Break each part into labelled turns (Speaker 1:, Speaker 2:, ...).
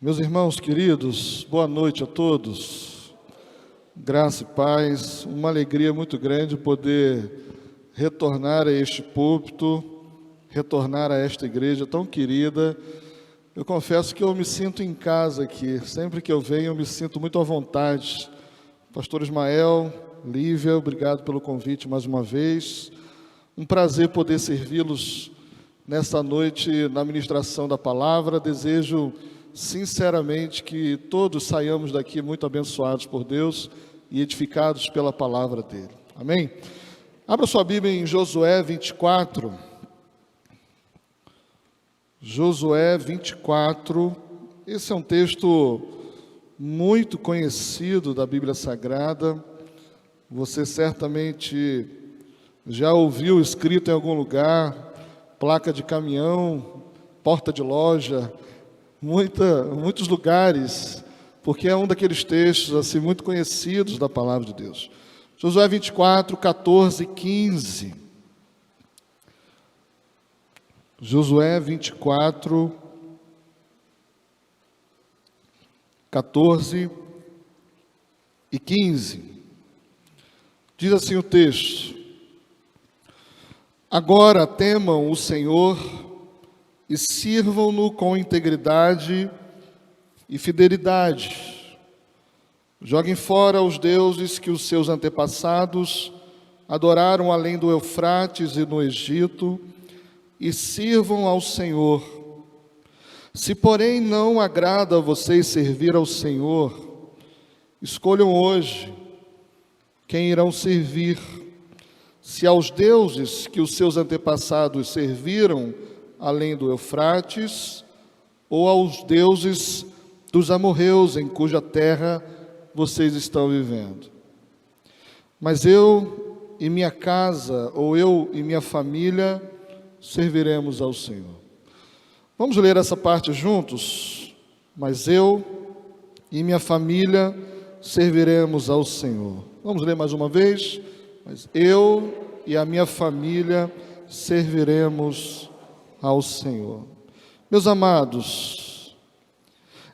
Speaker 1: Meus irmãos queridos, boa noite a todos. Graça e paz, uma alegria muito grande poder retornar a este púlpito, retornar a esta igreja tão querida. Eu confesso que eu me sinto em casa aqui, sempre que eu venho eu me sinto muito à vontade. Pastor Ismael, Lívia, obrigado pelo convite mais uma vez. Um prazer poder servi-los nesta noite na ministração da palavra. Desejo sinceramente que todos saiamos daqui muito abençoados por Deus e edificados pela palavra dele. Amém? Abra sua Bíblia em Josué 24. Josué 24. Esse é um texto muito conhecido da Bíblia Sagrada. Você certamente já ouviu escrito em algum lugar, placa de caminhão, porta de loja, muitos lugares, porque é um daqueles textos assim muito conhecidos da palavra de Deus. Josué 24, 14 e 15. Josué 24, 14 e 15. Diz assim o texto: Agora temam o Senhor e sirvam-no com integridade e fidelidade. Joguem fora os deuses que os seus antepassados adoraram além do Eufrates e no Egito, e sirvam ao Senhor. Se, porém, não agrada a vocês servir ao Senhor, escolham hoje quem irão servir, se aos deuses que os seus antepassados serviram além do Eufrates, ou aos deuses dos amorreus em cuja terra vocês estão vivendo. Mas eu e minha casa, ou eu e minha família, serviremos ao Senhor. Vamos ler essa parte juntos? Mas eu e minha família serviremos ao Senhor. Vamos ler mais uma vez? Mas eu e a minha família serviremos ao Senhor. Meus amados,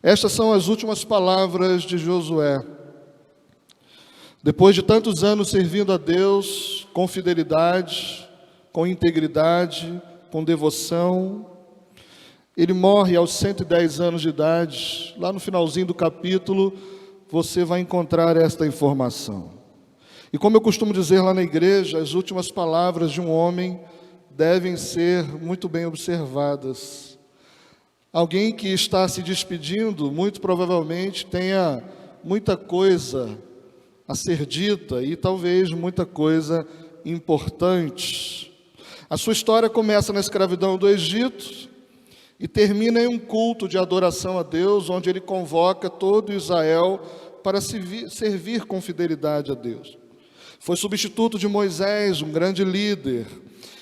Speaker 1: estas são as últimas palavras de Josué. Depois de tantos anos servindo a Deus com fidelidade, com integridade, com devoção, ele morre aos 110 anos de idade. Lá no finalzinho do capítulo, você vai encontrar esta informação. E como eu costumo dizer lá na igreja, as últimas palavras de um homem devem ser muito bem observadas. Alguém que está se despedindo, muito provavelmente tenha muita coisa a ser dita e talvez muita coisa importante. A sua história começa na escravidão do Egito e termina em um culto de adoração a Deus, onde ele convoca todo Israel para servir com fidelidade a Deus. Foi substituto de Moisés, um grande líder,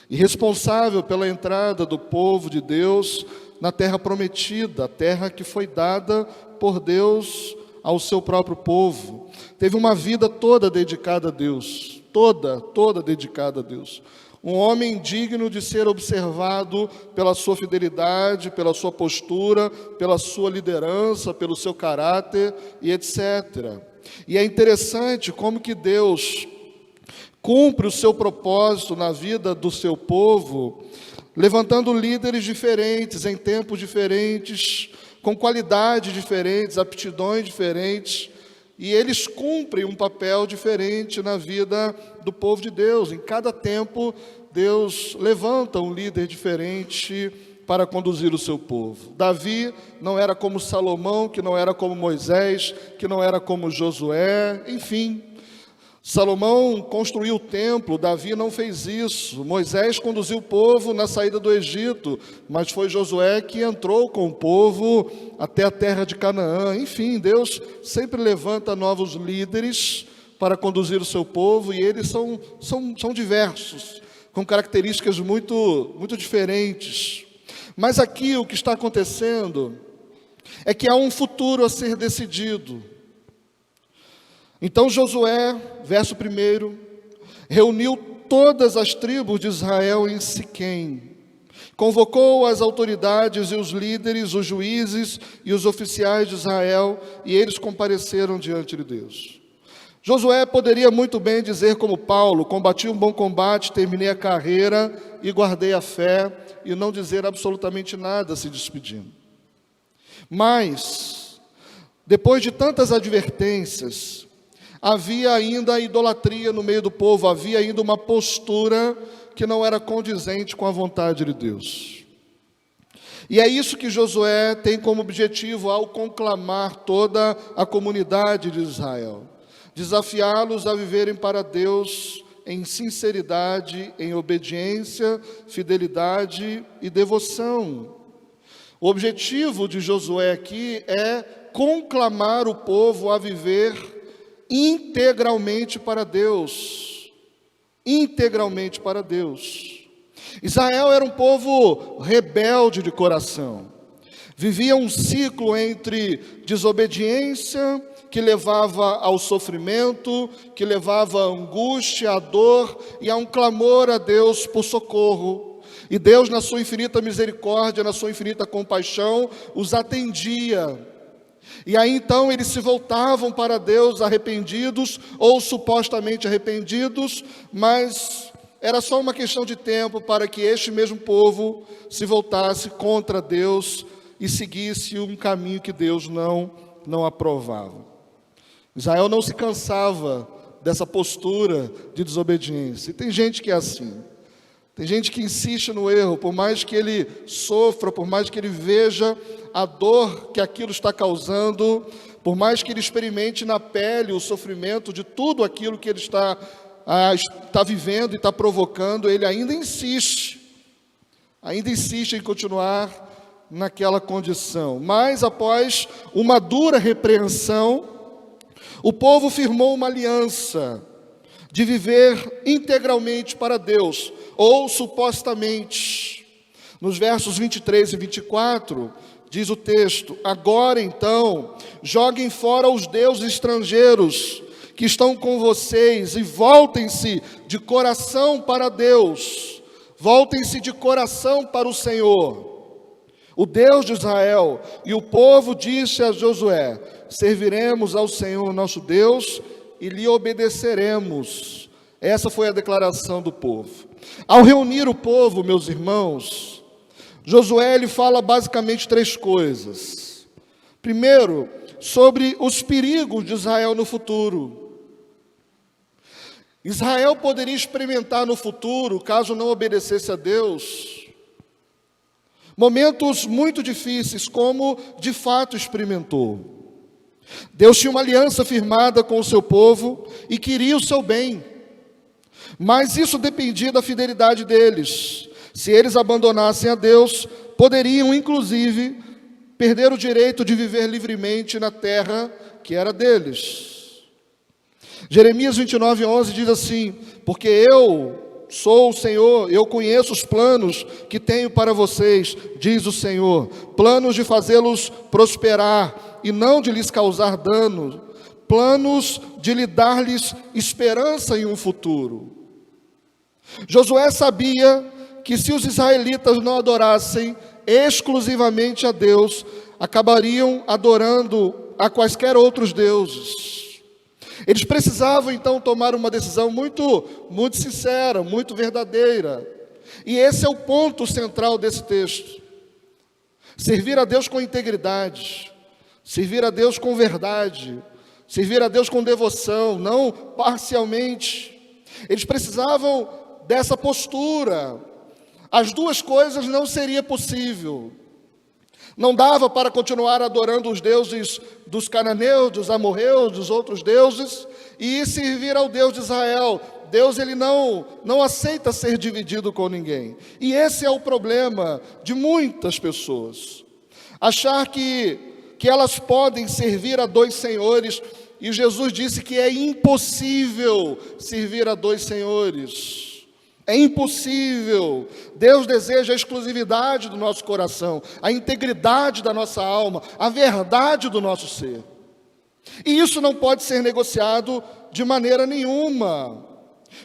Speaker 1: e responsável pela entrada do povo de Deus na terra prometida, a terra que foi dada por Deus ao seu próprio povo. Teve uma vida toda dedicada a Deus, toda dedicada a Deus. Um homem digno de ser observado pela sua fidelidade, pela sua postura, pela sua liderança, pelo seu caráter e etc. E é interessante como que Deus cumpre o seu propósito na vida do seu povo, levantando líderes diferentes, em tempos diferentes, com qualidades diferentes, aptidões diferentes, e eles cumprem um papel diferente na vida do povo de Deus. Em cada tempo, Deus levanta um líder diferente para conduzir o seu povo. Davi não era como Salomão, que não era como Moisés, que não era como Josué, enfim. Salomão construiu o templo, Davi não fez isso. Moisés conduziu o povo na saída do Egito, mas foi Josué que entrou com o povo até a terra de Canaã. Enfim, Deus sempre levanta novos líderes para conduzir o seu povo, e eles são diversos, com características muito diferentes. Mas aqui o que está acontecendo é que há um futuro a ser decidido. Então Josué, verso 1, reuniu todas as tribos de Israel em Siquém, Convocou as autoridades e os líderes, os juízes e os oficiais de Israel, e eles compareceram diante de Deus. Josué poderia muito bem dizer como Paulo: combati um bom combate, terminei a carreira e guardei a fé, e não dizer absolutamente nada se despedindo. Mas, depois de tantas advertências, havia ainda idolatria no meio do povo, havia ainda uma postura que não era condizente com a vontade de Deus. E é isso que Josué tem como objetivo ao conclamar toda a comunidade de Israel: desafiá-los a viverem para Deus em sinceridade, em obediência, fidelidade e devoção. O objetivo de Josué aqui é conclamar o povo a viver integralmente para Deus. Integralmente para Deus. Israel era um povo rebelde de coração. Vivia um ciclo entre desobediência, que levava ao sofrimento, que levava à angústia, à dor e a um clamor a Deus por socorro. E Deus, na sua infinita misericórdia, na sua infinita compaixão, os atendia. E aí então eles se voltavam para Deus arrependidos ou supostamente arrependidos, mas era só uma questão de tempo para que este mesmo povo se voltasse contra Deus e seguisse um caminho que Deus não aprovava. Israel não se cansava dessa postura de desobediência. E tem gente que é assim. Tem gente que insiste no erro, por mais que ele sofra, por mais que ele veja a dor que aquilo está causando, por mais que ele experimente na pele o sofrimento de tudo aquilo que ele está vivendo e está provocando, ele ainda insiste em continuar naquela condição. Mas após uma dura repreensão, o povo firmou uma aliança de viver integralmente para Deus, ou supostamente. Nos versos 23 e 24, diz o texto: agora então, joguem fora os deuses estrangeiros que estão com vocês e voltem-se de coração para Deus, voltem-se de coração para o Senhor, o Deus de Israel. E o povo disse a Josué: serviremos ao Senhor nosso Deus e lhe obedeceremos. Essa foi a declaração do povo. Ao reunir o povo, meus irmãos, Josué ele fala basicamente três coisas. Primeiro, sobre os perigos de Israel no futuro. Israel poderia experimentar no futuro, caso não obedecesse a Deus, momentos muito difíceis, como de fato experimentou. Deus tinha uma aliança firmada com o seu povo e queria o seu bem, mas isso dependia da fidelidade deles. Se eles abandonassem a Deus, poderiam inclusive perder o direito de viver livremente na terra que era deles. Jeremias 29:11 diz assim: porque eu sou o Senhor, eu conheço os planos que tenho para vocês, diz o Senhor, planos de fazê-los prosperar e não de lhes causar dano, planos de lhe dar-lhes esperança em um futuro. Josué sabia que se os israelitas não adorassem exclusivamente a Deus, acabariam adorando a quaisquer outros deuses. Eles precisavam então tomar uma decisão muito sincera, muito verdadeira. E esse é o ponto central desse texto. Servir a Deus com integridade, servir a Deus com verdade, servir a Deus com devoção, não parcialmente. Eles precisavam dessa postura. As duas coisas não seria possível. Não dava para continuar adorando os deuses dos cananeus, dos amorreus, dos outros deuses, e servir ao Deus de Israel. Deus ele não aceita ser dividido com ninguém. E esse é o problema de muitas pessoas. Achar que elas podem servir a dois senhores, e Jesus disse que é impossível servir a dois senhores. É impossível. Deus deseja a exclusividade do nosso coração, a integridade da nossa alma, a verdade do nosso ser. E isso não pode ser negociado de maneira nenhuma.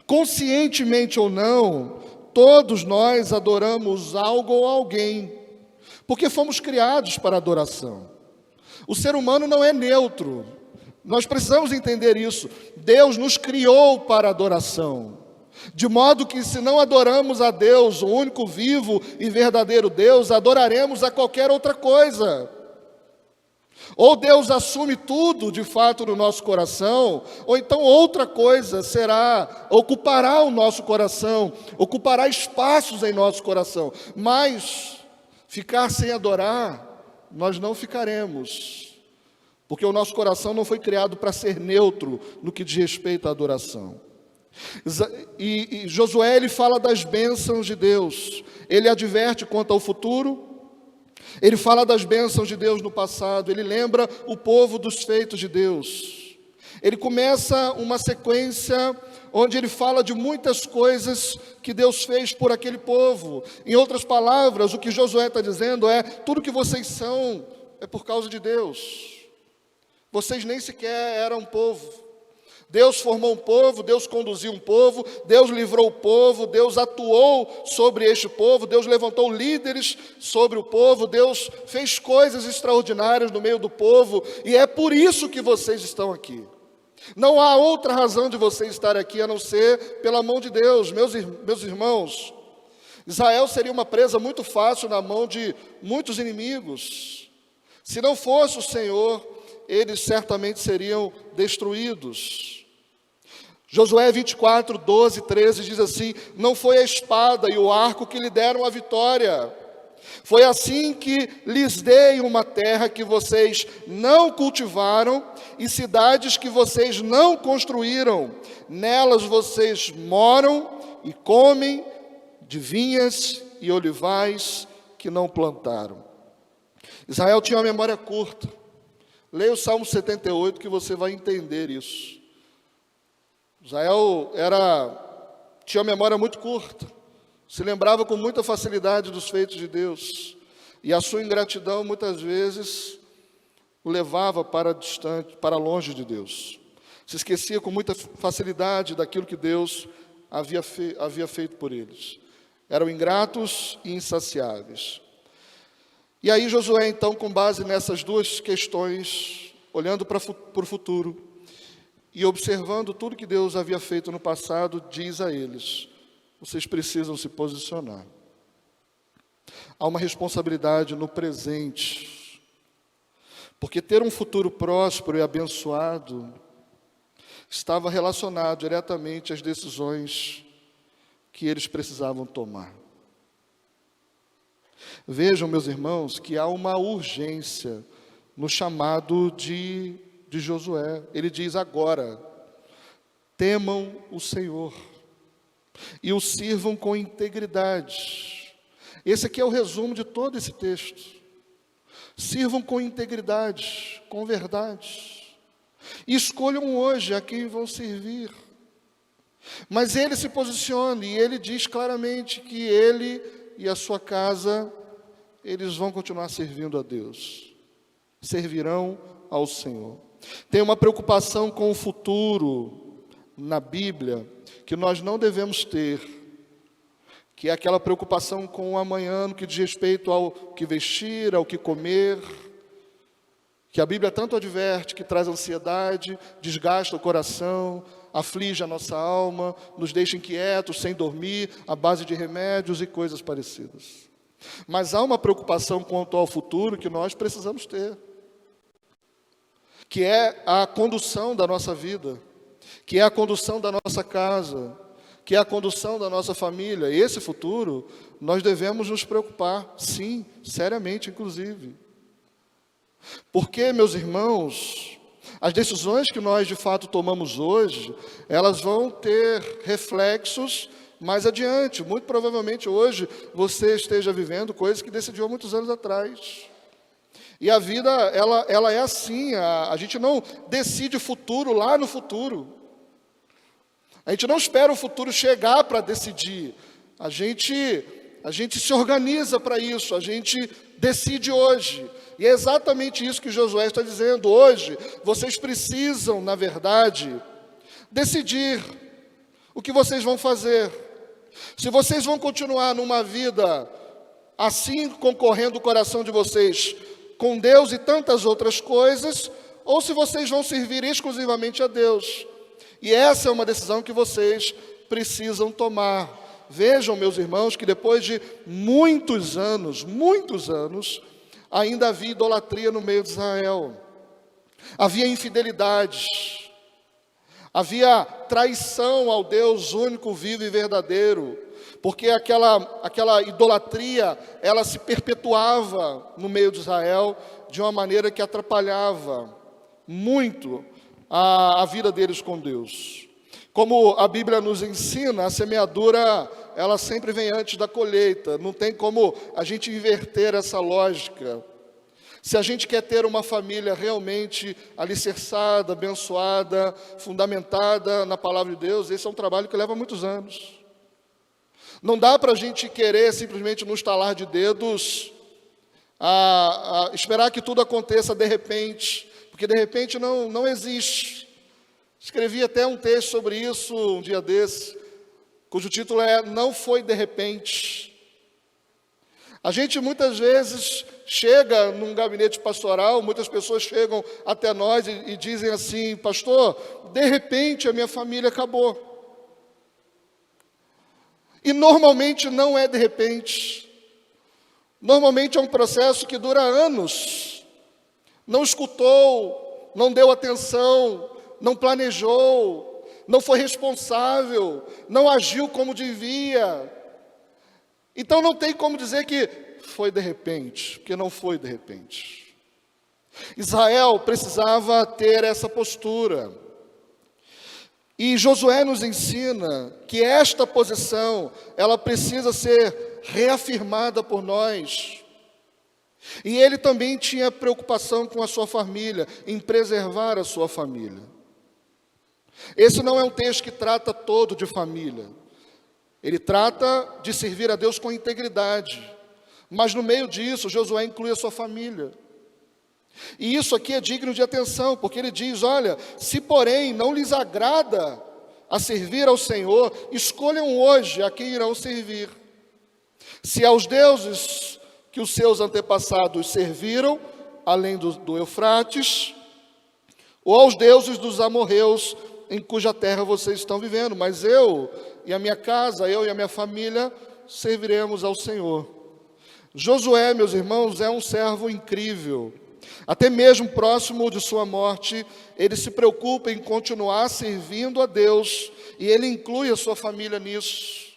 Speaker 1: Conscientemente ou não, todos nós adoramos algo ou alguém, porque fomos criados para adoração. O ser humano não é neutro. Nós precisamos entender isso. Deus nos criou para adoração. De modo que, se não adoramos a Deus, o único vivo e verdadeiro Deus, adoraremos a qualquer outra coisa. Ou Deus assume tudo de fato no nosso coração, ou então outra coisa ocupará o nosso coração, ocupará espaços em nosso coração. Mas ficar sem adorar, nós não ficaremos, porque o nosso coração não foi criado para ser neutro no que diz respeito à adoração. E Josué, ele fala das bênçãos de Deus, ele adverte quanto ao futuro, ele fala das bênçãos de Deus no passado, ele lembra o povo dos feitos de Deus. Ele começa uma sequência onde ele fala de muitas coisas que Deus fez por aquele povo. Em outras palavras, o que Josué está dizendo é: tudo que vocês são é por causa de Deus. Vocês nem sequer eram povo. Deus formou um povo, Deus conduziu um povo, Deus livrou o povo, Deus atuou sobre este povo, Deus levantou líderes sobre o povo, Deus fez coisas extraordinárias no meio do povo, e é por isso que vocês estão aqui. Não há outra razão de vocês estar aqui a não ser pela mão de Deus. Meus irmãos, Israel seria uma presa muito fácil na mão de muitos inimigos. Se não fosse o Senhor, eles certamente seriam destruídos. Josué 24, 12, 13 diz assim: não foi a espada e o arco que lhe deram a vitória. Foi assim que lhes dei uma terra que vocês não cultivaram e cidades que vocês não construíram. Nelas vocês moram e comem de vinhas e olivais que não plantaram. Israel tinha uma memória curta. Leia o Salmo 78 que você vai entender isso. Israel tinha uma memória muito curta, se lembrava com muita facilidade dos feitos de Deus, e a sua ingratidão muitas vezes o levava para longe de Deus. Se esquecia com muita facilidade daquilo que Deus havia feito por eles. Eram ingratos e insaciáveis. E aí Josué, então, com base nessas duas questões, olhando para o futuro e observando tudo que Deus havia feito no passado, diz a eles: vocês precisam se posicionar. Há uma responsabilidade no presente, porque ter um futuro próspero e abençoado estava relacionado diretamente às decisões que eles precisavam tomar. Vejam, meus irmãos, que há uma urgência no chamado de Josué. Ele diz: agora, temam o Senhor e o sirvam com integridade. Esse aqui é o resumo de todo esse texto. Sirvam com integridade, com verdade. E escolham hoje a quem vão servir. Mas ele se posiciona e ele diz claramente que ele e a sua casa, eles vão continuar servindo a Deus. Servirão ao Senhor. Tem uma preocupação com o futuro na Bíblia que nós não devemos ter, que é aquela preocupação com o amanhã, no que diz respeito ao que vestir, ao que comer, que a Bíblia tanto adverte, que traz ansiedade, desgasta o coração, aflige a nossa alma, nos deixa inquietos, sem dormir, à base de remédios e coisas parecidas. Mas há uma preocupação quanto ao futuro que nós precisamos ter, que é a condução da nossa vida, que é a condução da nossa casa, que é a condução da nossa família. E esse futuro, nós devemos nos preocupar, sim, seriamente, inclusive. Porque, meus irmãos, as decisões que nós de fato tomamos hoje, elas vão ter reflexos mais adiante. Muito provavelmente hoje você esteja vivendo coisas que decidiu há muitos anos atrás. E a vida, ela é assim, a gente não decide futuro lá no futuro. A gente não espera o futuro chegar para decidir. A gente se organiza para isso, a gente decide hoje. E é exatamente isso que Josué está dizendo. Hoje, vocês precisam, na verdade, decidir o que vocês vão fazer. Se vocês vão continuar numa vida assim, concorrendo o coração de vocês com Deus e tantas outras coisas, ou se vocês vão servir exclusivamente a Deus. E essa é uma decisão que vocês precisam tomar. Vejam, meus irmãos, que depois de muitos anos, ainda havia idolatria no meio de Israel. Havia infidelidades. Havia traição ao Deus único, vivo e verdadeiro. Porque aquela idolatria, ela se perpetuava no meio de Israel de uma maneira que atrapalhava muito a vida deles com Deus. Como a Bíblia nos ensina, a semeadura, ela sempre vem antes da colheita. Não tem como a gente inverter essa lógica. Se a gente quer ter uma família realmente alicerçada, abençoada, fundamentada na palavra de Deus, esse é um trabalho que leva muitos anos. Não dá para a gente querer simplesmente no estalar de dedos, esperar que tudo aconteça de repente, porque de repente não existe. Escrevi até um texto sobre isso um dia desse, cujo título é Não Foi de Repente. A gente muitas vezes chega num gabinete pastoral, muitas pessoas chegam até nós e dizem assim: pastor, de repente a minha família acabou. E normalmente não é de repente. Normalmente é um processo que dura anos. Não escutou, não deu atenção, não planejou, não foi responsável, não agiu como devia. Então não tem como dizer que foi de repente, porque não foi de repente. Israel precisava ter essa postura. E Josué nos ensina que esta posição, ela precisa ser reafirmada por nós. E ele também tinha preocupação com a sua família, em preservar a sua família. Esse não é um texto que trata todo de família. Ele trata de servir a Deus com integridade. Mas no meio disso, Josué inclui a sua família. E isso aqui é digno de atenção, porque ele diz: olha, se porém não lhes agrada a servir ao Senhor, escolham hoje a quem irão servir. Se aos deuses que os seus antepassados serviram, além do Eufrates, ou aos deuses dos amorreus, em cuja terra vocês estão vivendo. Mas eu e a minha casa, eu e a minha família, serviremos ao Senhor. Josué, meus irmãos, é um servo incrível. Até mesmo próximo de sua morte, ele se preocupa em continuar servindo a Deus, e ele inclui a sua família nisso.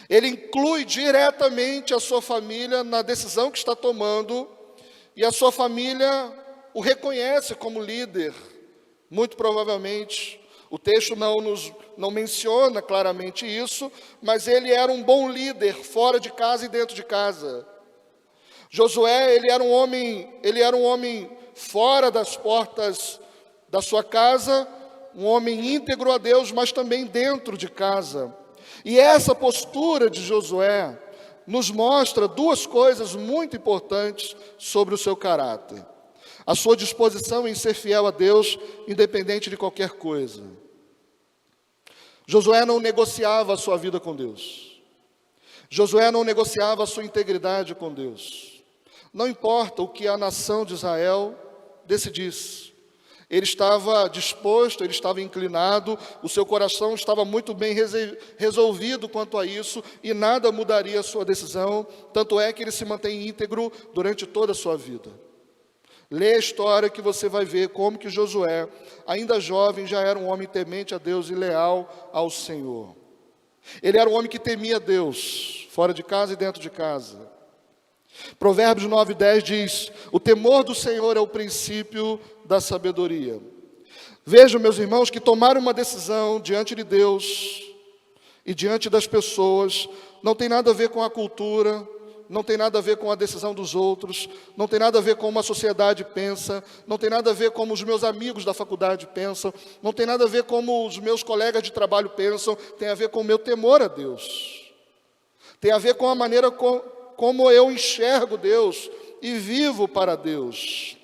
Speaker 1: Ele inclui diretamente a sua família na decisão que está tomando, e a sua família o reconhece como líder. Muito provavelmente, o texto não menciona claramente isso, mas ele era um bom líder fora de casa e dentro de casa. Josué, ele era um homem fora das portas da sua casa, um homem íntegro a Deus, mas também dentro de casa. E essa postura de Josué nos mostra duas coisas muito importantes sobre o seu caráter: a sua disposição em ser fiel a Deus, independente de qualquer coisa. Josué não negociava a sua vida com Deus. Josué não negociava a sua integridade com Deus. Não importa o que a nação de Israel decidisse. Ele estava disposto, ele estava inclinado, o seu coração estava muito bem resolvido quanto a isso, e nada mudaria a sua decisão, tanto é que ele se mantém íntegro durante toda a sua vida. Lê a história que você vai ver como que Josué, ainda jovem, já era um homem temente a Deus e leal ao Senhor. Ele era um homem que temia Deus, fora de casa e dentro de casa. Provérbios 9:10 diz: o temor do Senhor é o princípio da sabedoria. Vejam, meus irmãos, que tomar uma decisão diante de Deus e diante das pessoas não tem nada a ver com a cultura, não tem nada a ver com a decisão dos outros, não tem nada a ver com como a sociedade pensa, não tem nada a ver como os meus amigos da faculdade pensam, não tem nada a ver como os meus colegas de trabalho pensam, tem a ver com o meu temor a Deus. Tem a ver com a maneira como eu enxergo Deus e vivo para Deus.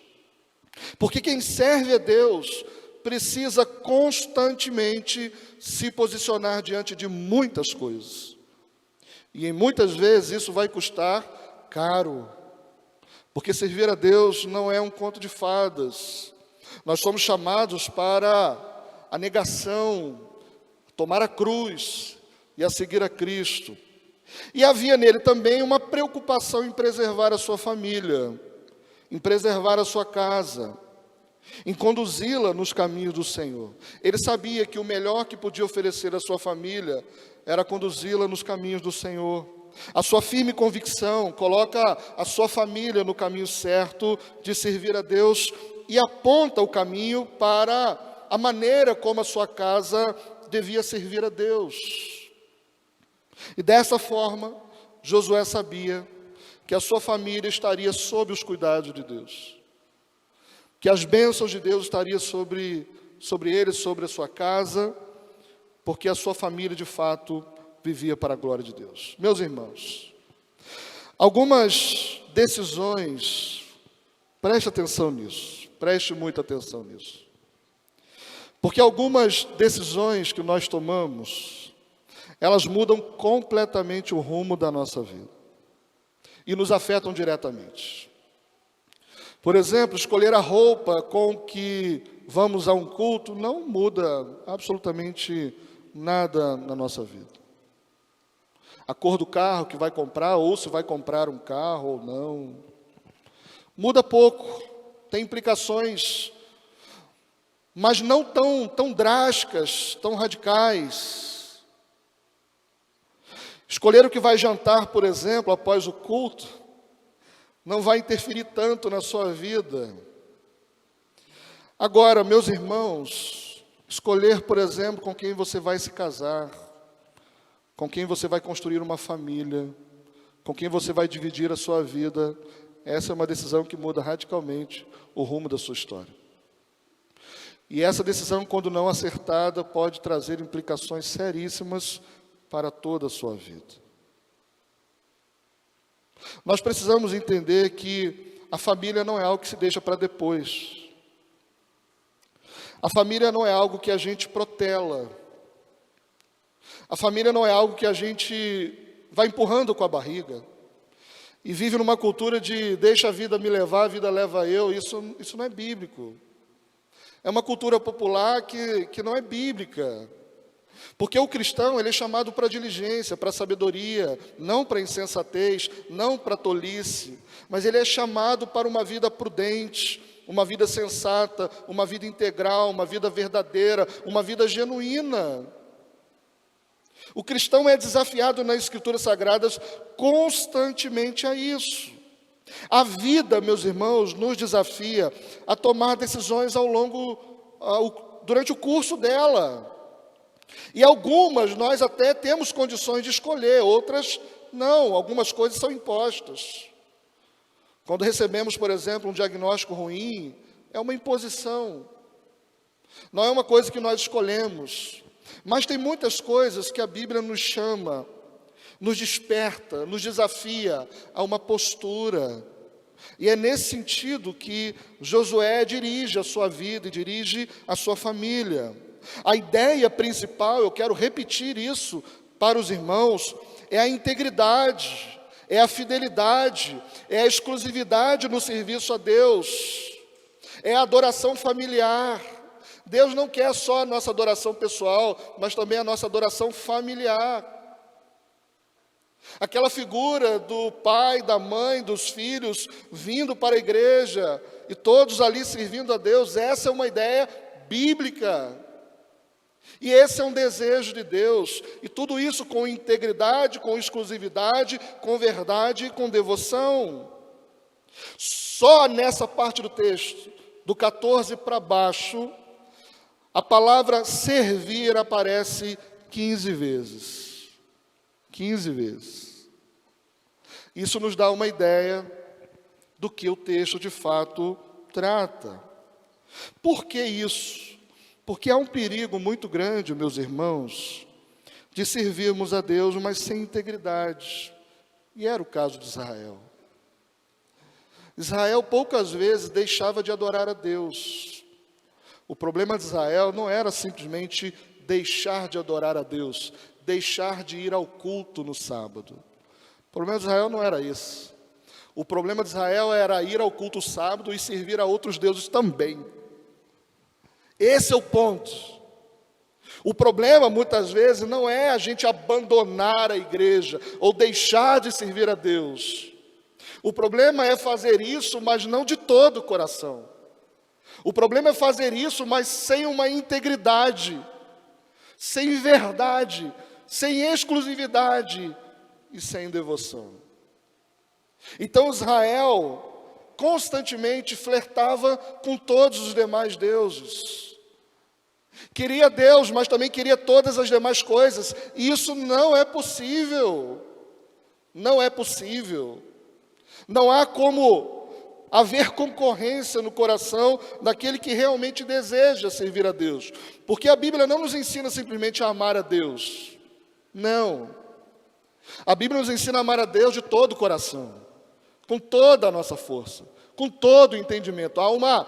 Speaker 1: Porque quem serve a Deus precisa constantemente se posicionar diante de muitas coisas. E muitas vezes isso vai custar caro. Porque servir a Deus não é um conto de fadas. Nós somos chamados para a negação, tomar a cruz e a seguir a Cristo. E havia nele também uma preocupação em preservar a sua família, em preservar a sua casa, em conduzi-la nos caminhos do Senhor. Ele sabia que o melhor que podia oferecer à sua família era conduzi-la nos caminhos do Senhor. A sua firme convicção coloca a sua família no caminho certo de servir a Deus e aponta o caminho para a maneira como a sua casa devia servir a Deus. E dessa forma, Josué sabia que a sua família estaria sob os cuidados de Deus, que as bênçãos de Deus estariam sobre ele, sobre a sua casa, porque a sua família de fato vivia para a glória de Deus. Meus irmãos, algumas decisões, preste atenção nisso, preste muita atenção nisso, porque algumas decisões que nós tomamos, elas mudam completamente o rumo da nossa vida e nos afetam diretamente. Por exemplo, escolher a roupa com que vamos a um culto não muda absolutamente nada na nossa vida. A cor do carro que vai comprar, ou se vai comprar um carro ou não, muda pouco, tem implicações, mas não tão drásticas, tão radicais. Escolher o que vai jantar, por exemplo, após o culto, não vai interferir tanto na sua vida. Agora, meus irmãos, escolher, por exemplo, com quem você vai se casar, com quem você vai construir uma família, com quem você vai dividir a sua vida, essa é uma decisão que muda radicalmente o rumo da sua história. E essa decisão, quando não acertada, pode trazer implicações seríssimas para toda a sua vida. Nós precisamos entender que a família não é algo que se deixa para depois. A família não é algo que a gente protela. A família não é algo que a gente vai empurrando com a barriga e vive numa cultura de deixa a vida me levar, a vida leva eu. Isso não é bíblico. É uma cultura popular que não é bíblica. Porque o cristão, ele é chamado para diligência, para sabedoria, não para insensatez, não para tolice, mas ele é chamado para uma vida prudente, uma vida sensata, uma vida integral, uma vida verdadeira, uma vida genuína. O cristão é desafiado nas Escrituras Sagradas constantemente a isso. A vida, meus irmãos, nos desafia a tomar decisões durante o curso dela. E algumas nós até temos condições de escolher, outras não, algumas coisas são impostas. Quando recebemos, por exemplo, um diagnóstico ruim, é uma imposição. Não é uma coisa que nós escolhemos. Mas tem muitas coisas que a Bíblia nos chama, nos desperta, nos desafia a uma postura. E é nesse sentido que Josué dirige a sua vida e dirige a sua família. A ideia principal, eu quero repetir isso para os irmãos, é a integridade, é a fidelidade, é a exclusividade no serviço a Deus, é a adoração familiar. Deus não quer só a nossa adoração pessoal, mas também a nossa adoração familiar. Aquela figura do pai, da mãe, dos filhos vindo para a igreja e todos ali servindo a Deus, essa é uma ideia bíblica. E esse é um desejo de Deus, e tudo isso com integridade, com exclusividade, com verdade e com devoção. Só nessa parte do texto, do 14 para baixo, a palavra servir aparece 15 vezes. 15 vezes. Isso nos dá uma ideia do que o texto de fato trata. Por que isso? Porque há um perigo muito grande, meus irmãos, de servirmos a Deus, mas sem integridade. E era o caso de Israel. Israel poucas vezes deixava de adorar a Deus. O problema de Israel não era simplesmente deixar de adorar a Deus. deixar de ir ao culto no sábado. O problema de Israel não era esse. O problema de Israel era ir ao culto sábado e servir a outros deuses também. Esse é o ponto. O problema, muitas vezes, não é a gente abandonar a igreja ou deixar de servir a Deus. O problema é fazer isso, mas não de todo o coração. O problema é fazer isso, mas sem uma integridade, sem verdade, sem exclusividade e sem devoção. Então Israel constantemente flertava com todos os demais deuses. Queria Deus, mas também queria todas as demais coisas. E isso não é possível. Não é possível. Não há como haver concorrência no coração daquele que realmente deseja servir a Deus. Porque a Bíblia não nos ensina simplesmente a amar a Deus. Não. A Bíblia nos ensina a amar a Deus de todo o coração, com toda a nossa força, com todo o entendimento. Há uma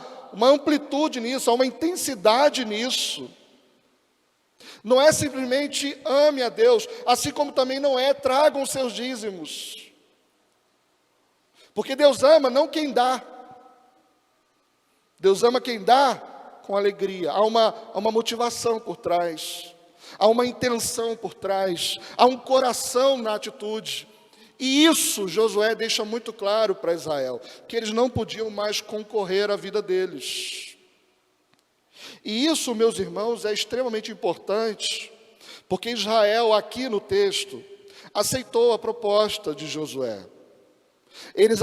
Speaker 1: amplitude nisso, há uma intensidade nisso. Não é simplesmente ame a Deus, assim como também não é tragam os seus dízimos. Porque Deus ama não quem dá. Deus ama quem dá com alegria. Há uma motivação por trás. Há uma intenção por trás. Há um coração na atitude. E isso Josué deixa muito claro para Israel, que eles não podiam mais concorrer à vida deles. E isso, meus irmãos, é extremamente importante, porque Israel, aqui no texto, aceitou a proposta de Josué. Eles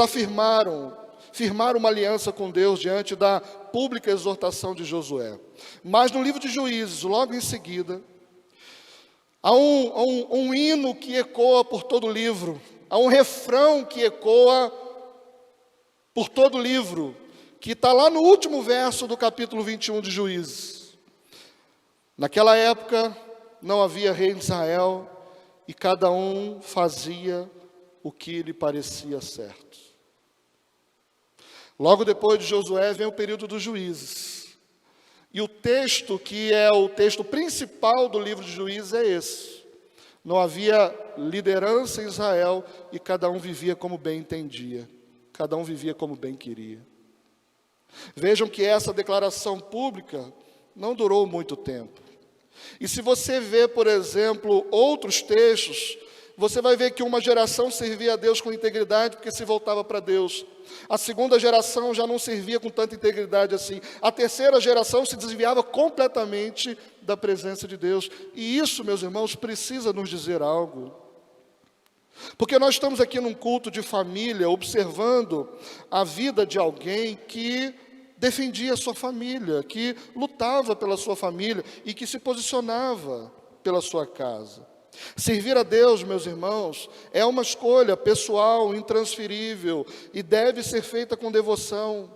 Speaker 1: firmaram uma aliança com Deus diante da pública exortação de Josué. Mas no livro de Juízes, logo em seguida, há um hino que ecoa por todo o livro. Há um refrão que ecoa por todo o livro, que está lá no último verso do capítulo 21 de Juízes. Naquela época, não havia rei em Israel, e cada um fazia o que lhe parecia certo. Logo depois de Josué vem o período dos juízes. E o texto que é o texto principal do livro de Juízes é esse. Não havia liderança em Israel e cada um vivia como bem entendia. Cada um vivia como bem queria. Vejam que essa declaração pública não durou muito tempo. E se você vê, por exemplo, outros textos, você vai ver que uma geração servia a Deus com integridade porque se voltava para Deus. A segunda geração já não servia com tanta integridade assim. A terceira geração se desviava completamente da presença de Deus. E isso, meus irmãos, precisa nos dizer algo. Porque nós estamos aqui num culto de família, observando a vida de alguém que defendia a sua família, que lutava pela sua família e que se posicionava pela sua casa. Servir a Deus, meus irmãos, é uma escolha pessoal, intransferível e deve ser feita com devoção.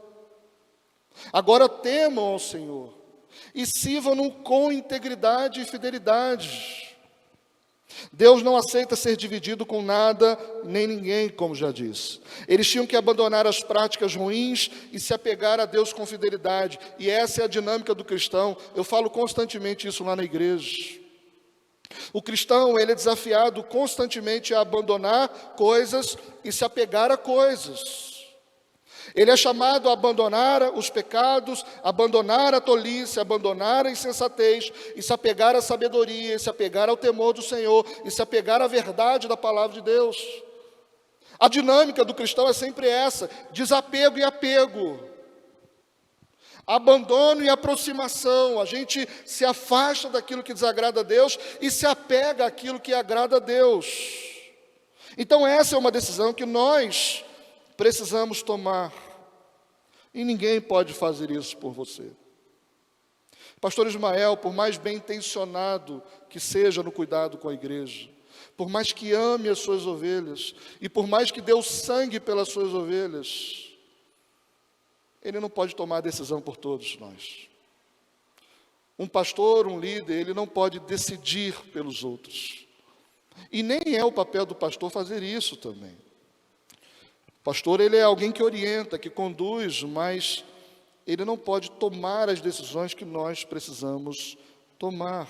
Speaker 1: Agora temam ao Senhor e sirvam-no com integridade e fidelidade. Deus não aceita ser dividido com nada, nem ninguém, como já disse. Eles tinham que abandonar as práticas ruins e se apegar a Deus com fidelidade. E essa é a dinâmica do cristão. Eu falo constantemente isso lá na igreja. O cristão, ele é desafiado constantemente a abandonar coisas e se apegar a coisas. Ele é chamado a abandonar os pecados, abandonar a tolice, abandonar a insensatez, e se apegar à sabedoria, e se apegar ao temor do Senhor, e se apegar à verdade da palavra de Deus. A dinâmica do cristão é sempre essa: desapego e apego. Abandono e aproximação. A gente se afasta daquilo que desagrada a Deus e se apega àquilo que agrada a Deus. Então essa é uma decisão que nós precisamos tomar. E ninguém pode fazer isso por você. Pastor Ismael, por mais bem intencionado que seja no cuidado com a igreja, por mais que ame as suas ovelhas, e por mais que dê o sangue pelas suas ovelhas, ele não pode tomar decisão por todos nós. Um pastor, um líder, ele não pode decidir pelos outros. E nem é o papel do pastor fazer isso também. O pastor, ele é alguém que orienta, que conduz, mas ele não pode tomar as decisões que nós precisamos tomar.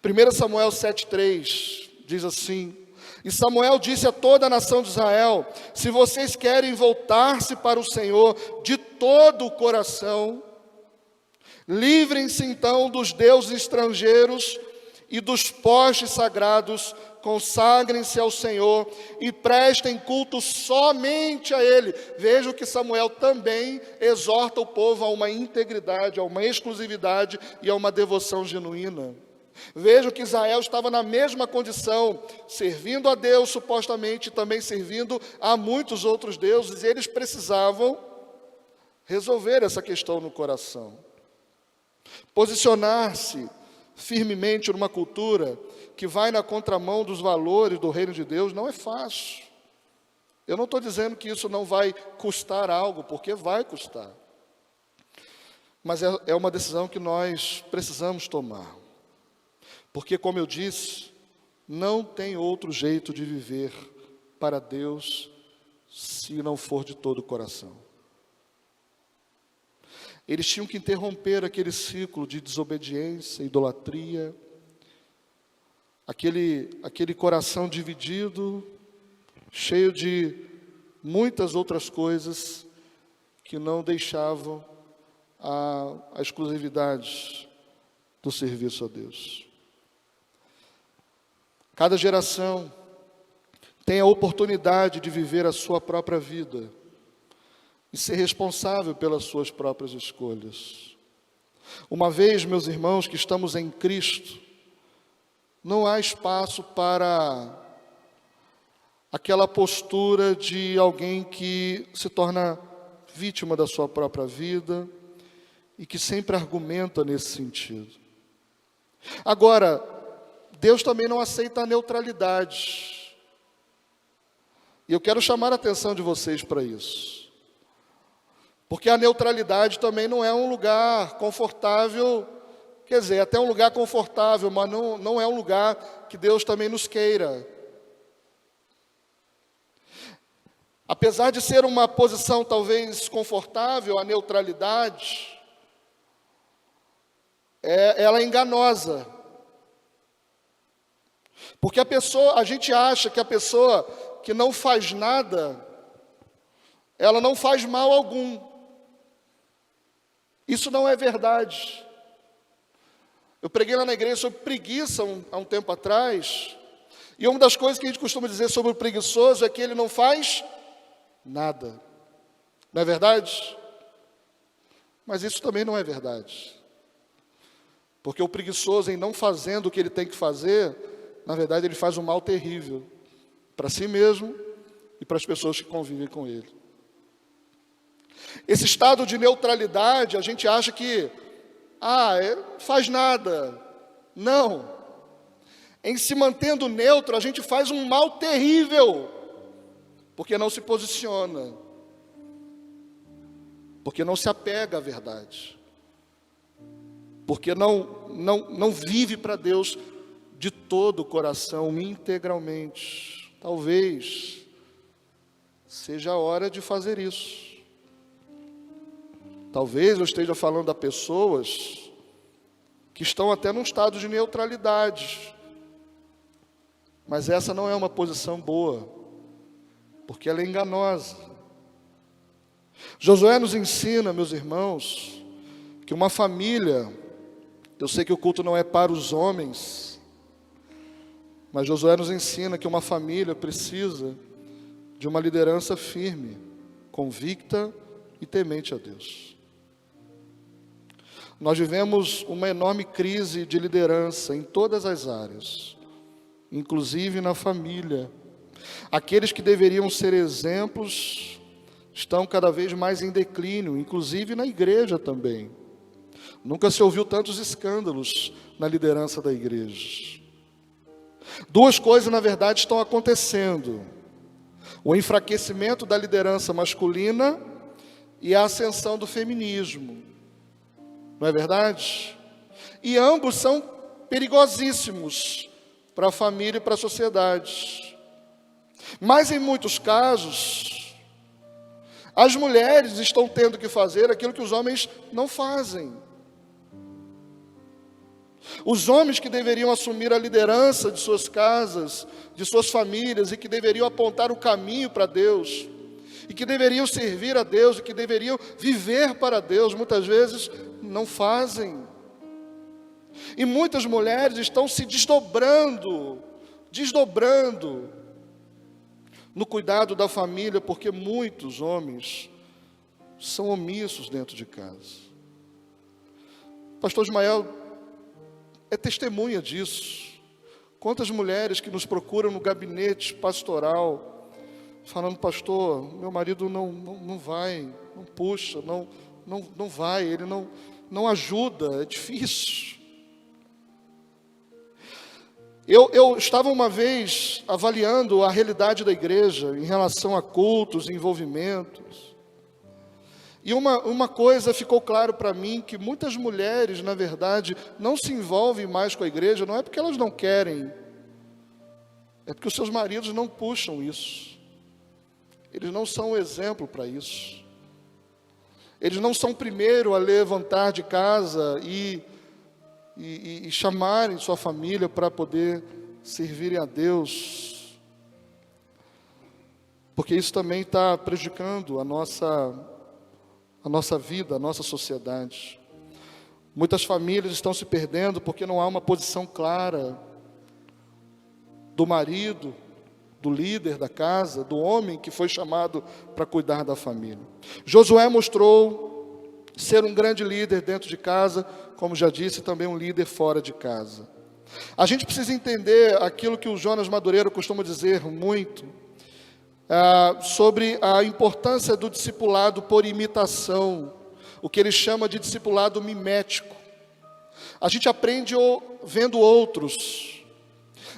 Speaker 1: 1 Samuel 7,3 diz assim: e Samuel disse a toda a nação de Israel: se vocês querem voltar-se para o Senhor de todo o coração, livrem-se então dos deuses estrangeiros e dos postes sagrados, consagrem-se ao Senhor e prestem culto somente a Ele. Veja que Samuel também exorta o povo a uma integridade, a uma exclusividade e a uma devoção genuína. Veja que Israel estava na mesma condição, servindo a Deus supostamente, e também servindo a muitos outros deuses, e eles precisavam resolver essa questão no coração. Posicionar-se firmemente numa cultura que vai na contramão dos valores do reino de Deus não é fácil. Eu não estou dizendo que isso não vai custar algo, porque vai custar. Mas é uma decisão que nós precisamos tomar. Porque, como eu disse, não tem outro jeito de viver para Deus se não for de todo o coração. Eles tinham que interromper aquele ciclo de desobediência, idolatria, aquele coração dividido, cheio de muitas outras coisas que não deixavam a exclusividade do serviço a Deus. Cada geração tem a oportunidade de viver a sua própria vida e ser responsável pelas suas próprias escolhas. Uma vez, meus irmãos, que estamos em Cristo, não há espaço para aquela postura de alguém que se torna vítima da sua própria vida e que sempre argumenta nesse sentido. Agora, Deus também não aceita a neutralidade. E eu quero chamar a atenção de vocês para isso. Porque a neutralidade também não é um lugar confortável, quer dizer, até um lugar confortável, mas não é um lugar que Deus também nos queira. Apesar de ser uma posição talvez confortável, a neutralidade, ela é enganosa. Porque a gente acha que a pessoa que não faz nada, ela não faz mal algum. Isso não é verdade. Eu preguei lá na igreja sobre preguiça há um tempo atrás, e uma das coisas que a gente costuma dizer sobre o preguiçoso é que ele não faz nada. Não é verdade? Mas isso também não é verdade. Porque o preguiçoso, em não fazendo o que ele tem que fazer, na verdade ele faz um mal terrível para si mesmo e para as pessoas que convivem com ele. Esse estado de neutralidade, a gente acha que, não faz nada. Não. Em se mantendo neutro, a gente faz um mal terrível, porque não se posiciona, porque não se apega à verdade, porque não vive para Deus de todo o coração, integralmente. Talvez seja a hora de fazer isso. Talvez eu esteja falando a pessoas que estão até num estado de neutralidade, mas essa não é uma posição boa, porque ela é enganosa. Josué nos ensina, meus irmãos, que uma família, eu sei que o culto não é para os homens, mas Josué nos ensina que uma família precisa de uma liderança firme, convicta e temente a Deus. Nós vivemos uma enorme crise de liderança em todas as áreas, inclusive na família. Aqueles que deveriam ser exemplos estão cada vez mais em declínio, inclusive na igreja também. Nunca se ouviu tantos escândalos na liderança da igreja. Duas coisas, na verdade, estão acontecendo: o enfraquecimento da liderança masculina e a ascensão do feminismo. Não é verdade? E ambos são perigosíssimos para a família e para a sociedade. Mas em muitos casos, as mulheres estão tendo que fazer aquilo que os homens não fazem. Os homens que deveriam assumir a liderança de suas casas, de suas famílias, e que deveriam apontar o caminho para Deus, e que deveriam servir a Deus, e que deveriam viver para Deus, muitas vezes não fazem. E muitas mulheres estão se desdobrando no cuidado da família, porque muitos homens são omissos dentro de casa. Pastor Ismael é testemunha disso. Quantas mulheres que nos procuram no gabinete pastoral, falando: pastor, meu marido não vai, não puxa, não vai, ele não ajuda, é difícil. Eu estava uma vez avaliando a realidade da igreja em relação a cultos, envolvimentos. E uma coisa ficou claro para mim, que muitas mulheres, na verdade, não se envolvem mais com a igreja, não é porque elas não querem, é porque os seus maridos não puxam isso. Eles não são o exemplo para isso. Eles não são o primeiro a levantar de casa e chamarem sua família para poder servirem a Deus. Porque isso também está prejudicando a nossa vida, a nossa sociedade. Muitas famílias estão se perdendo porque não há uma posição clara do marido, do líder da casa, do homem que foi chamado para cuidar da família. Josué mostrou ser um grande líder dentro de casa, como já disse, também um líder fora de casa. A gente precisa entender aquilo que o Jonas Madureira costuma dizer muito, sobre a importância do discipulado por imitação, o que ele chama de discipulado mimético. A gente aprende vendo outros,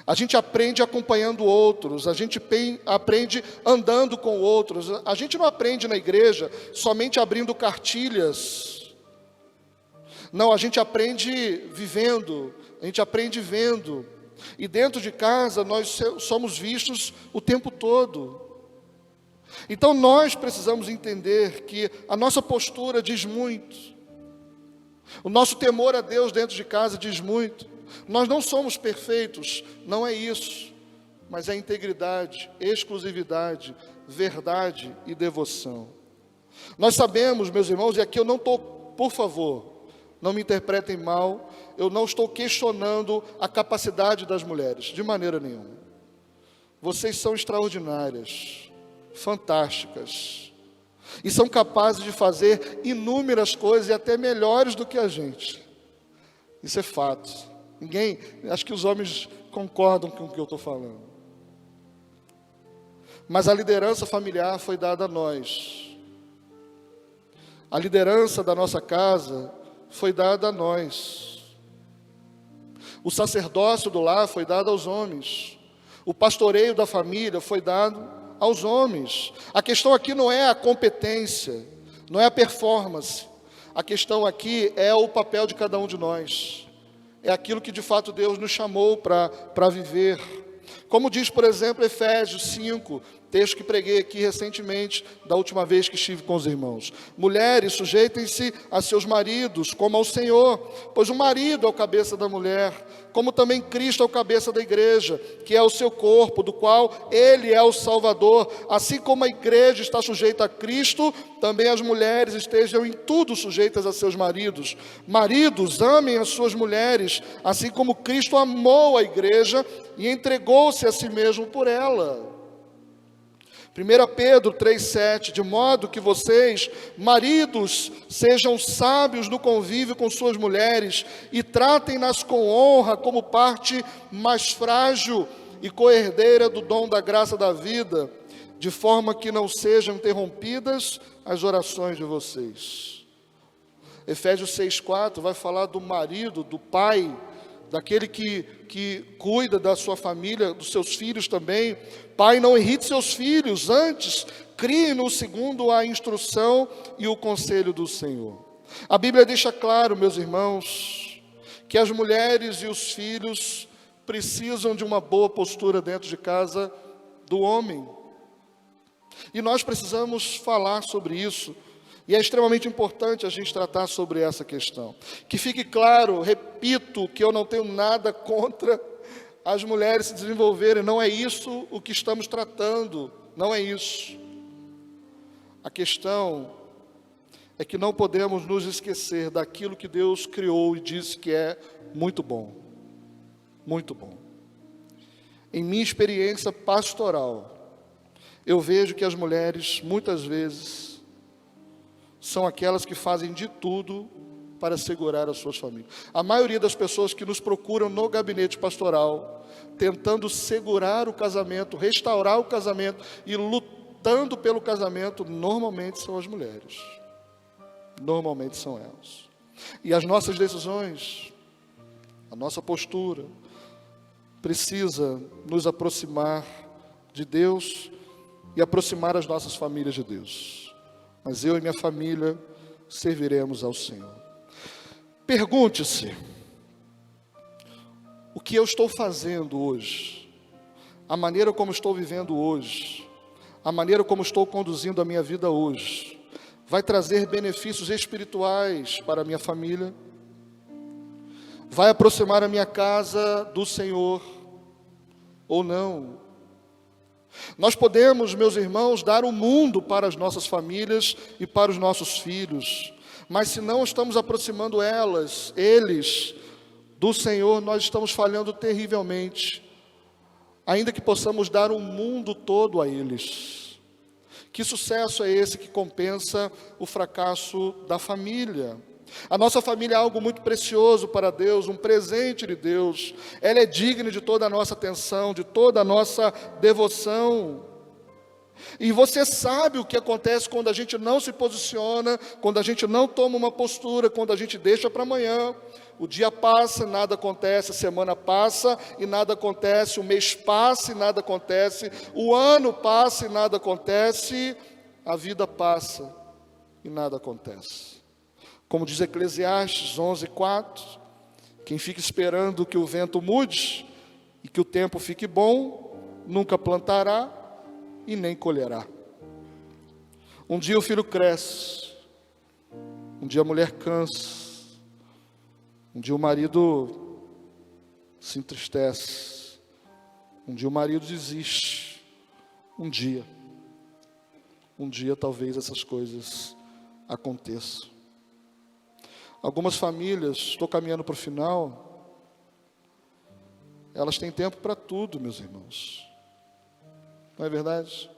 Speaker 1: a gente aprende acompanhando outros, a gente aprende andando com outros. A gente não aprende na igreja somente abrindo cartilhas. Não, a gente aprende vivendo, a gente aprende vendo. E dentro de casa nós somos vistos o tempo todo. Então nós precisamos entender que a nossa postura diz muito. O nosso temor a Deus dentro de casa diz muito. Nós não somos perfeitos, não é isso, mas é integridade, exclusividade, verdade e devoção. Nós sabemos, meus irmãos, e aqui eu não estou, por favor, não me interpretem mal, eu não estou questionando a capacidade das mulheres, de maneira nenhuma. Vocês são extraordinárias, fantásticas, e são capazes de fazer inúmeras coisas e até melhores do que a gente. Isso é fato. Acho que os homens concordam com o que eu estou falando. Mas a liderança familiar foi dada a nós. A liderança da nossa casa foi dada a nós. O sacerdócio do lar foi dado aos homens. O pastoreio da família foi dado aos homens. A questão aqui não é a competência, não é a performance. A questão aqui é o papel de cada um de nós. É aquilo que de fato Deus nos chamou para viver. Como diz, por exemplo, Efésios 5, texto que preguei aqui recentemente, da última vez que estive com os irmãos. Mulheres, sujeitem-se a seus maridos, como ao Senhor, pois o marido é o cabeça da mulher, como também Cristo é o cabeça da igreja, que é o seu corpo, do qual Ele é o Salvador. Assim como a igreja está sujeita a Cristo, também as mulheres estejam em tudo sujeitas a seus maridos. Maridos, amem as suas mulheres, assim como Cristo amou a igreja e entregou-se a si mesmo por ela. 1 Pedro 3,7, de modo que vocês, maridos, sejam sábios no convívio com suas mulheres e tratem-nas com honra como parte mais frágil e coerdeira do dom da graça da vida, de forma que não sejam interrompidas as orações de vocês. Efésios 6,4 vai falar do marido, do pai, daquele que cuida da sua família, dos seus filhos também. Pai, não irrite seus filhos, antes crie-nos segundo a instrução e o conselho do Senhor. A Bíblia deixa claro, meus irmãos, que as mulheres e os filhos precisam de uma boa postura dentro de casa do homem. E nós precisamos falar sobre isso. E é extremamente importante a gente tratar sobre essa questão. Que fique claro, repito, que eu não tenho nada contra as mulheres se desenvolverem. Não é isso o que estamos tratando. Não é isso. A questão é que não podemos nos esquecer daquilo que Deus criou e disse que é muito bom. Muito bom. Em minha experiência pastoral, eu vejo que as mulheres, muitas vezes, são aquelas que fazem de tudo para segurar as suas famílias. A maioria das pessoas que nos procuram no gabinete pastoral, tentando segurar o casamento, restaurar o casamento e lutando pelo casamento, normalmente são as mulheres. Normalmente são elas. E as nossas decisões, a nossa postura, precisa nos aproximar de Deus e aproximar as nossas famílias de Deus. Mas eu e minha família serviremos ao Senhor. Pergunte-se, o que eu estou fazendo hoje, a maneira como estou vivendo hoje, a maneira como estou conduzindo a minha vida hoje, vai trazer benefícios espirituais para a minha família? Vai aproximar a minha casa do Senhor ou não? Nós podemos, meus irmãos, dar o mundo para as nossas famílias e para os nossos filhos, mas se não estamos aproximando eles, do Senhor, nós estamos falhando terrivelmente, ainda que possamos dar o mundo todo a eles. Que sucesso é esse que compensa o fracasso da família? A nossa família é algo muito precioso para Deus, um presente de Deus. Ela é digna de toda a nossa atenção, de toda a nossa devoção. E você sabe o que acontece quando a gente não se posiciona, quando a gente não toma uma postura, quando a gente deixa para amanhã. O dia passa e nada acontece, a semana passa e nada acontece, o mês passa e nada acontece, o ano passa e nada acontece, a vida passa e nada acontece. Como diz Eclesiastes 11:4, quem fica esperando que o vento mude e que o tempo fique bom, nunca plantará e nem colherá. Um dia o filho cresce, um dia a mulher cansa, um dia o marido se entristece, um dia o marido desiste, um dia talvez essas coisas aconteçam. Algumas famílias, estou caminhando para o final, elas têm tempo para tudo, meus irmãos. Não é verdade?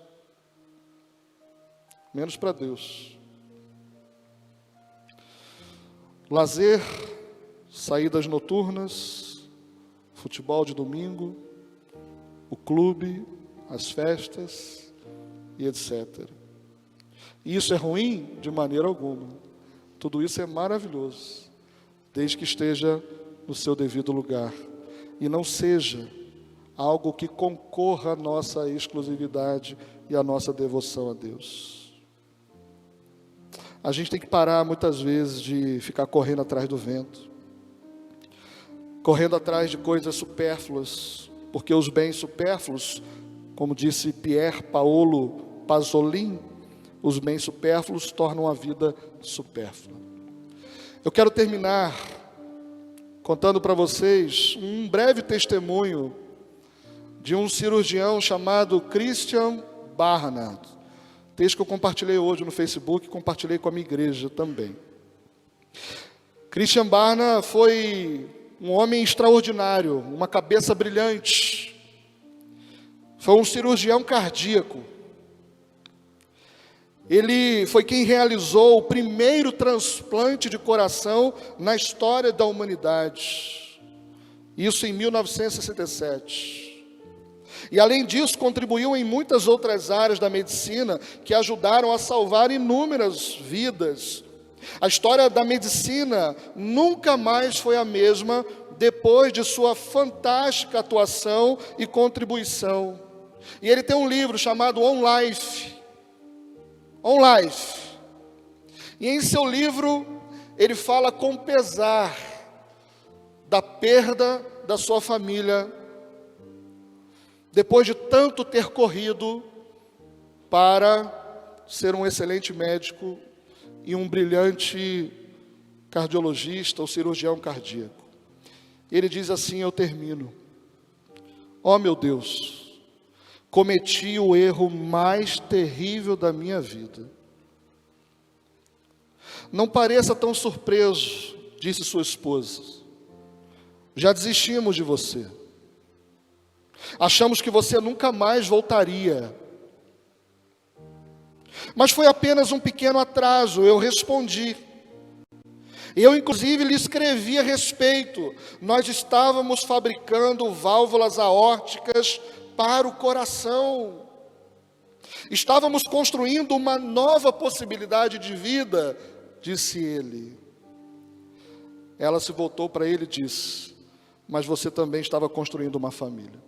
Speaker 1: Menos para Deus. Lazer, saídas noturnas, futebol de domingo, o clube, as festas e etc. E isso é ruim? De maneira alguma. Tudo isso é maravilhoso, desde que esteja no seu devido lugar. E não seja algo que concorra à nossa exclusividade e à nossa devoção a Deus. A gente tem que parar muitas vezes de ficar correndo atrás do vento, correndo atrás de coisas supérfluas, porque os bens supérfluos, como disse Pier Paolo Pasolini, os bens supérfluos tornam a vida supérflua. Eu quero terminar contando para vocês um breve testemunho de um cirurgião chamado Christian Barnard. Texto que eu compartilhei hoje no Facebook, compartilhei com a minha igreja também. Christian Barnard foi um homem extraordinário, uma cabeça brilhante. Foi um cirurgião cardíaco. Ele foi quem realizou o primeiro transplante de coração na história da humanidade. Isso em 1967. E além disso, contribuiu em muitas outras áreas da medicina que ajudaram a salvar inúmeras vidas. A história da medicina nunca mais foi a mesma depois de sua fantástica atuação e contribuição. E ele tem um livro chamado On Life. E em seu livro, ele fala com pesar da perda da sua família, depois de tanto ter corrido para ser um excelente médico e um brilhante cardiologista ou cirurgião cardíaco. Ele diz assim, eu termino: ó meu Deus, cometi o erro mais terrível da minha vida. Não pareça tão surpreso, disse sua esposa. Já desistimos de você. Achamos que você nunca mais voltaria. Mas foi apenas um pequeno atraso, eu respondi. Eu, inclusive, lhe escrevi a respeito. Nós estávamos fabricando válvulas aórticas para o coração. Estávamos construindo uma nova possibilidade de vida, disse ele. Ela se voltou para ele e disse: mas você também estava construindo uma família.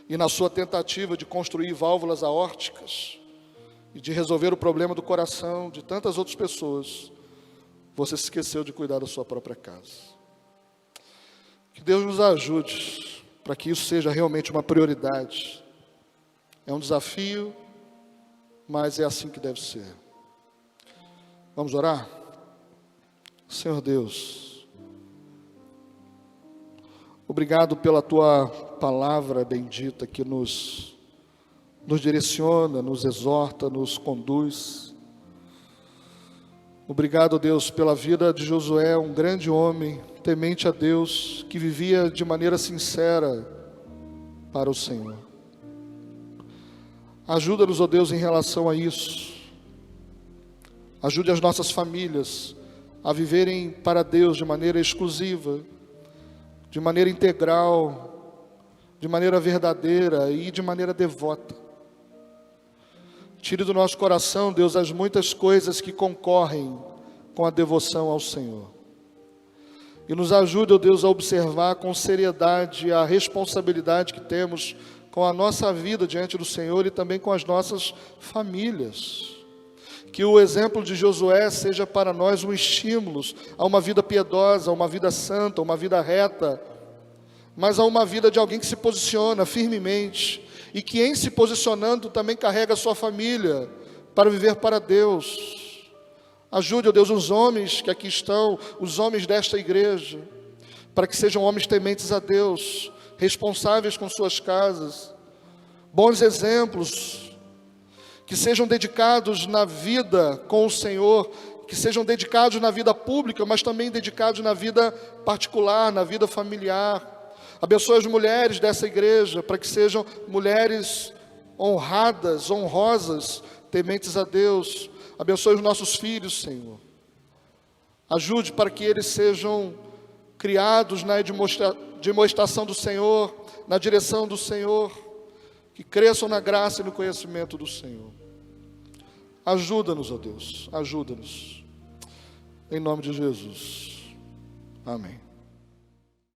Speaker 1: E na sua tentativa de construir válvulas aórticas e de resolver o problema do coração de tantas outras pessoas, você se esqueceu de cuidar da sua própria casa. Que Deus nos ajude para que isso seja realmente uma prioridade. É um desafio, mas é assim que deve ser. Vamos orar? Senhor Deus, obrigado pela Tua palavra bendita que nos direciona, nos exorta, nos conduz. Obrigado, Deus, pela vida de Josué, um grande homem, temente a Deus, que vivia de maneira sincera para o Senhor. Ajuda-nos, ó Deus, em relação a isso. Ajude as nossas famílias a viverem para Deus de maneira exclusiva, de maneira integral, de maneira verdadeira e de maneira devota. Tire do nosso coração, Deus, as muitas coisas que concorrem com a devoção ao Senhor. E nos ajude, ó Deus, a observar com seriedade a responsabilidade que temos com a nossa vida diante do Senhor e também com as nossas famílias. Que o exemplo de Josué seja para nós um estímulo a uma vida piedosa, a uma vida santa, a uma vida reta, mas a uma vida de alguém que se posiciona firmemente e que, em se posicionando, também carrega a sua família para viver para Deus. Ajude, ó Deus, os homens que aqui estão, os homens desta igreja, para que sejam homens tementes a Deus, responsáveis com suas casas, bons exemplos, que sejam dedicados na vida com o Senhor, que sejam dedicados na vida pública, mas também dedicados na vida particular, na vida familiar. Abençoe as mulheres dessa igreja, para que sejam mulheres honradas, honrosas, tementes a Deus. Abençoe os nossos filhos, Senhor. Ajude para que eles sejam criados na demonstração do Senhor, na direção do Senhor, que cresçam na graça e no conhecimento do Senhor. Ajuda-nos, ó Deus, ajuda-nos. Em nome de Jesus. Amém.